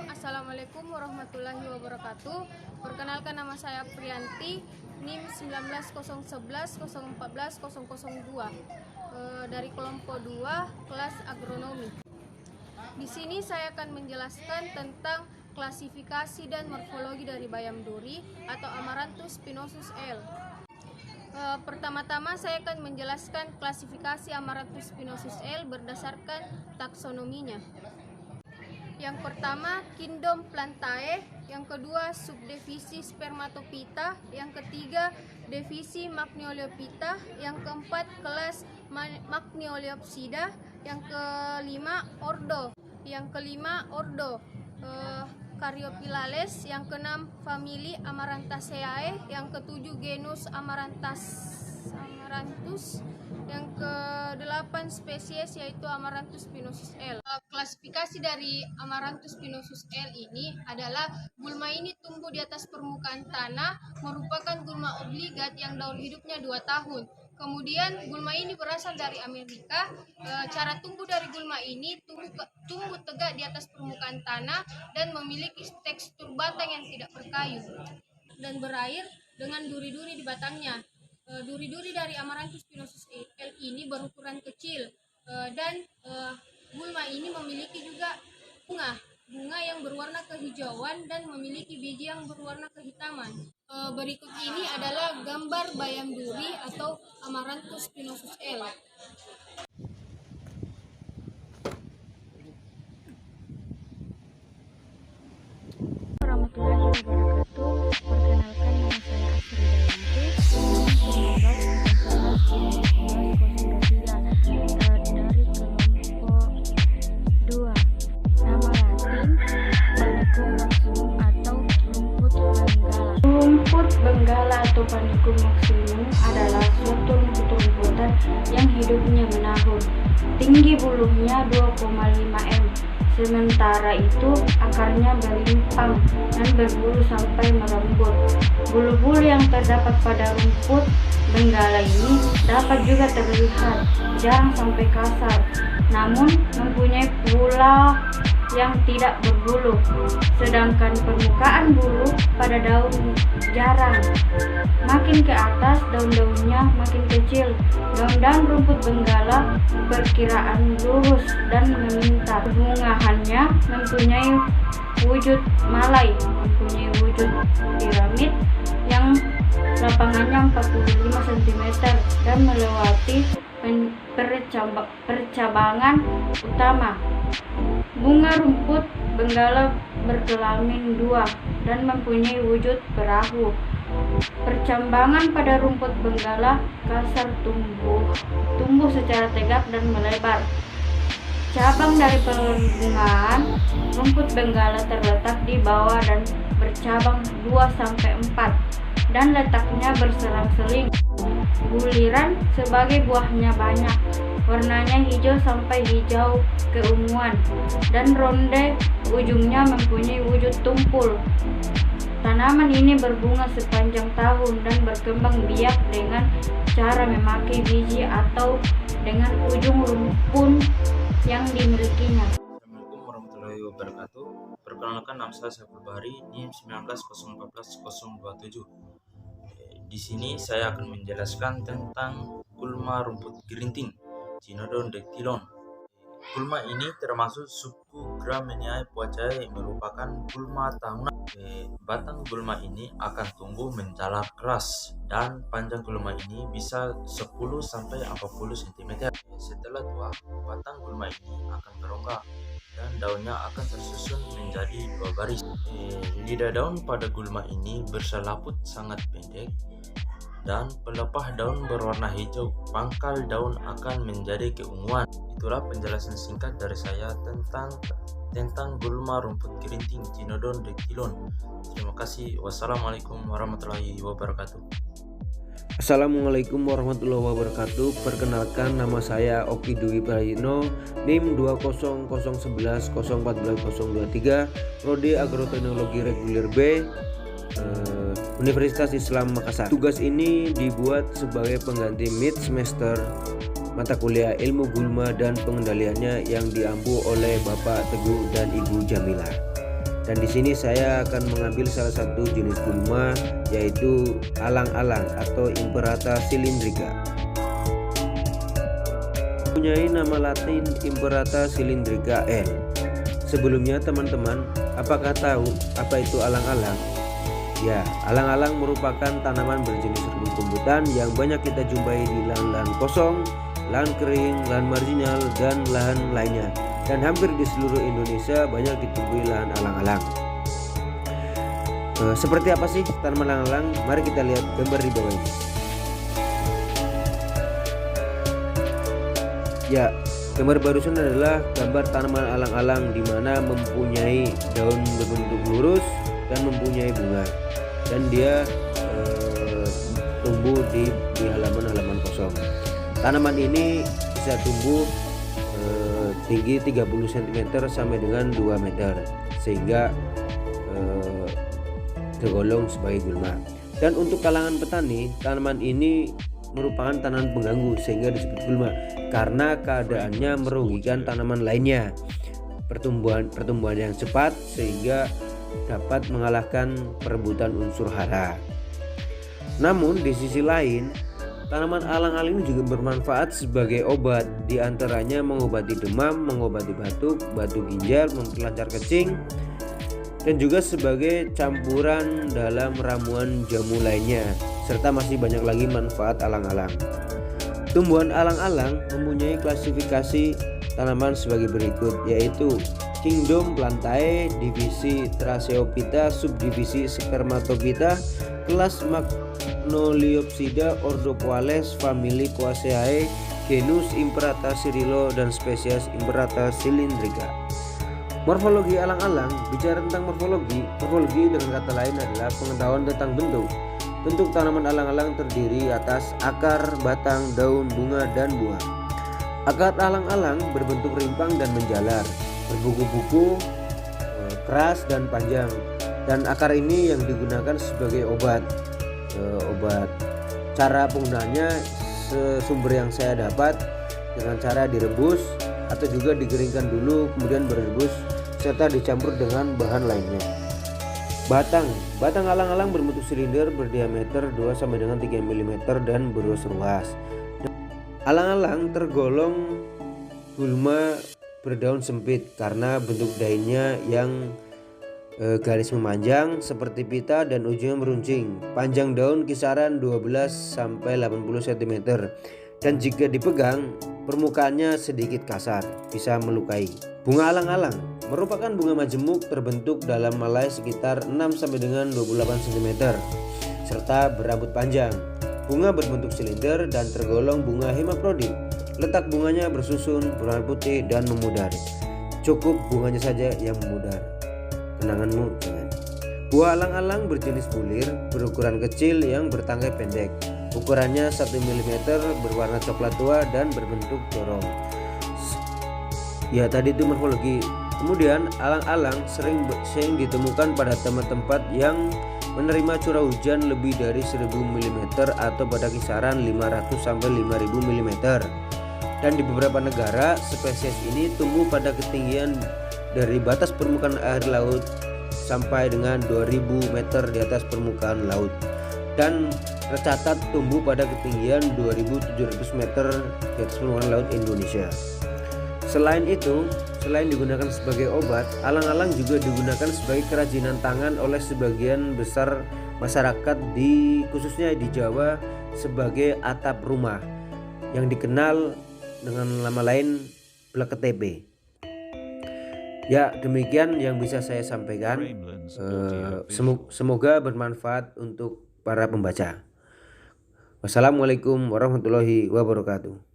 Assalamualaikum warahmatullahi wabarakatuh. Perkenalkan, nama saya Priyanti, NIM 190110140002 dari kelompok 2 kelas agronomi. Di sini saya akan menjelaskan tentang klasifikasi dan morfologi dari bayam duri atau Amaranthus spinosus L. Pertama-tama saya akan menjelaskan klasifikasi Amaranthus spinosus L berdasarkan taksonominya. Yang pertama, kingdom Plantae, yang kedua subdivisi Spermatophyta, yang ketiga divisi Magnoliophyta, yang keempat kelas Magnoliopsida, yang kelima ordo Caryophyllales, yang keenam famili Amaranthaceae, yang ketujuh genus Amaranthus, yang ke-8 spesies yaitu Amaranthus spinosus L. Klasifikasi dari Amaranthus spinosus L ini adalah gulma ini tumbuh di atas permukaan tanah, merupakan gulma obligat yang daur hidupnya 2 tahun. Kemudian gulma ini berasal dari Amerika. Cara tumbuh dari gulma ini tumbuh tegak di atas permukaan tanah dan memiliki tekstur batang yang tidak berkayu dan berair dengan duri-duri di batangnya. Duri-duri dari Amaranthus spinosus L ini berukuran kecil dan gulma ini memiliki juga bunga yang berwarna kehijauan dan memiliki biji yang berwarna kehitaman. Berikut ini adalah gambar bayam duri atau Amaranthus spinosus L. Warahmatullahi wabarakatuh. Perkenalkan, nama saya Asri Dayanti, dari kelompok 2. Nama Latin Panicum maximum atau rumput benggala. Rumput benggala atau Panicum maximum adalah suatu rumput-rumputan yang hidupnya menahun. Tinggi bulunya 2,5 m. Sementara itu akarnya berimpang dan berbulu sampai merembut. Bulu-bulu yang terdapat pada rumput benggala ini dapat juga terlihat jarang sampai kasar, namun mempunyai pula yang tidak berbulu. Sedangkan permukaan bulu pada daun jarang. Makin ke atas daun-daunnya makin kecil. Daun-daun rumput benggala perkiraan lurus dan meminta. Bungahannya mempunyai wujud malai, mempunyai wujud piramid yang lapangannya 45 cm dan melewati percabangan utama. Bunga rumput benggala berkelamin 2 dan mempunyai wujud perahu. Percambangan pada rumput benggala kasar tumbuh secara tegak dan melebar. Cabang dari perbungaan rumput benggala terletak di bawah dan bercabang 2-4 dan letaknya berselang-seling. Buliran sebagai buahnya banyak, warnanya hijau sampai hijau keunguan dan ronde, ujungnya mempunyai wujud tumpul. Tanaman ini berbunga sepanjang tahun dan berkembang biak dengan cara memakai biji atau dengan ujung rumpun yang dimilikinya. Assalamualaikum warahmatullahi wabarakatuh. Perkenalkan, nama saya Saiful Bahri, NIM 19014027. Di sini saya akan menjelaskan tentang gulma rumput gerinting, Cynodon dactylon. Gulma ini termasuk suku Gramineae poaceae, merupakan gulma tahunan. Batang gulma ini akan tumbuh menjalar keras dan panjang gulma ini bisa 10-40 cm. Setelah tua, batang gulma ini akan berongga dan daunnya akan tersusun menjadi 2 baris. Lidah daun pada gulma ini berselaput sangat pendek dan pelepah daun berwarna hijau. Pangkal daun akan menjadi keunguan. Itulah penjelasan singkat dari saya tentang gulma rumput gerinting Cynodon dactylon. Terima kasih. Wassalamualaikum warahmatullahi wabarakatuh. Assalamualaikum warahmatullahi wabarakatuh. Perkenalkan, nama saya Oki Dwi Prayitno, NIM 20110140023, Prodi Agroteknologi Reguler B, Universitas Islam Makassar. Tugas ini dibuat sebagai pengganti mid semester mata kuliah ilmu gulma dan pengendaliannya yang diampu oleh Bapak Teguh dan Ibu Jamila. Dan di sini saya akan mengambil salah satu jenis gulma, yaitu alang-alang atau Imperata cylindrica. Mempunyai nama Latin Imperata cylindrica L. Sebelumnya teman-teman, apakah tahu apa itu alang-alang? Ya, alang-alang merupakan tanaman berjenis rumput-rumputan yang banyak kita jumpai di lahan-lahan kosong, lahan kering, lahan marginal, dan lahan lainnya. Dan hampir di seluruh Indonesia banyak ditemui lahan alang-alang. Seperti apa sih tanaman alang-alang? Mari kita lihat gambar di bawah ini. Ya, gambar barusan adalah gambar tanaman alang-alang di mana mempunyai daun berbentuk lurus dan mempunyai bunga. Dan dia tumbuh di halaman-halaman kosong. Tanaman ini bisa tumbuh tinggi 30 cm sampai dengan 2 meter sehingga tergolong sebagai gulma. Dan untuk kalangan petani, tanaman ini merupakan tanaman pengganggu sehingga disebut gulma karena keadaannya merugikan tanaman lainnya. Pertumbuhan yang cepat sehingga dapat mengalahkan perebutan unsur hara. Namun di sisi lain, tanaman alang-alang ini juga bermanfaat sebagai obat, diantaranya mengobati demam, mengobati batuk, batu ginjal, memperlancar kencing, dan juga sebagai campuran dalam ramuan jamu lainnya, serta masih banyak lagi manfaat alang-alang. Tumbuhan alang-alang mempunyai klasifikasi tanaman sebagai berikut, yaitu Kingdom Plantae, divisi Tracheophyta, subdivisi Spermatophyta, kelas Magnoliopsida, ordo Poales, famili Poaceae, genus Imperata Cirilo, dan spesies Imperata cylindrica. Morfologi alang-alang. Bicara tentang morfologi dengan kata lain adalah pengetahuan tentang bentuk. Bentuk tanaman alang-alang terdiri atas akar, batang, daun, bunga, dan buah. Akar alang-alang berbentuk rimpang dan menjalar, berbuku-buku, keras dan panjang. Dan akar ini yang digunakan sebagai obat. Cara penggunaannya sumber yang saya dapat dengan cara direbus atau juga dikeringkan dulu kemudian direbus serta dicampur dengan bahan lainnya. Batang alang-alang berbentuk silinder berdiameter 2 sampai dengan 3 mm dan beruas ruas. Alang-alang tergolong gulma berdaun sempit karena bentuk daunnya yang garis memanjang seperti pita dan ujungnya meruncing. Panjang daun kisaran 12 sampai 80 cm. Dan jika dipegang, permukaannya sedikit kasar, bisa melukai. Bunga alang-alang merupakan bunga majemuk terbentuk dalam malai sekitar 6 sampai dengan 28 cm serta berambut panjang. Bunga berbentuk silinder dan tergolong bunga hemaprodit. Letak bunganya bersusun, berwarna putih dan memudar. Cukup bunganya saja yang memudar. Kenanganmu jangan. Buah alang-alang berjenis bulir, berukuran kecil yang bertangkai pendek. Ukurannya 1 mm, berwarna coklat tua dan berbentuk corong. Ya, tadi itu morfologi. Kemudian alang-alang sering ditemukan pada tempat-tempat yang menerima curah hujan lebih dari 1000 mm atau pada kisaran 500 sampai 5000 mm. Dan di beberapa negara spesies ini tumbuh pada ketinggian dari batas permukaan air laut sampai dengan 2000 meter di atas permukaan laut. Dan tercatat tumbuh pada ketinggian 2700 meter di atas permukaan laut Indonesia. Selain itu, selain digunakan sebagai obat, alang-alang juga digunakan sebagai kerajinan tangan oleh sebagian besar masyarakat khususnya di Jawa sebagai atap rumah yang dikenal dengan nama lain bleketebe. Ya, demikian yang bisa saya sampaikan. Semoga bermanfaat untuk para pembaca. Wassalamualaikum warahmatullahi wabarakatuh.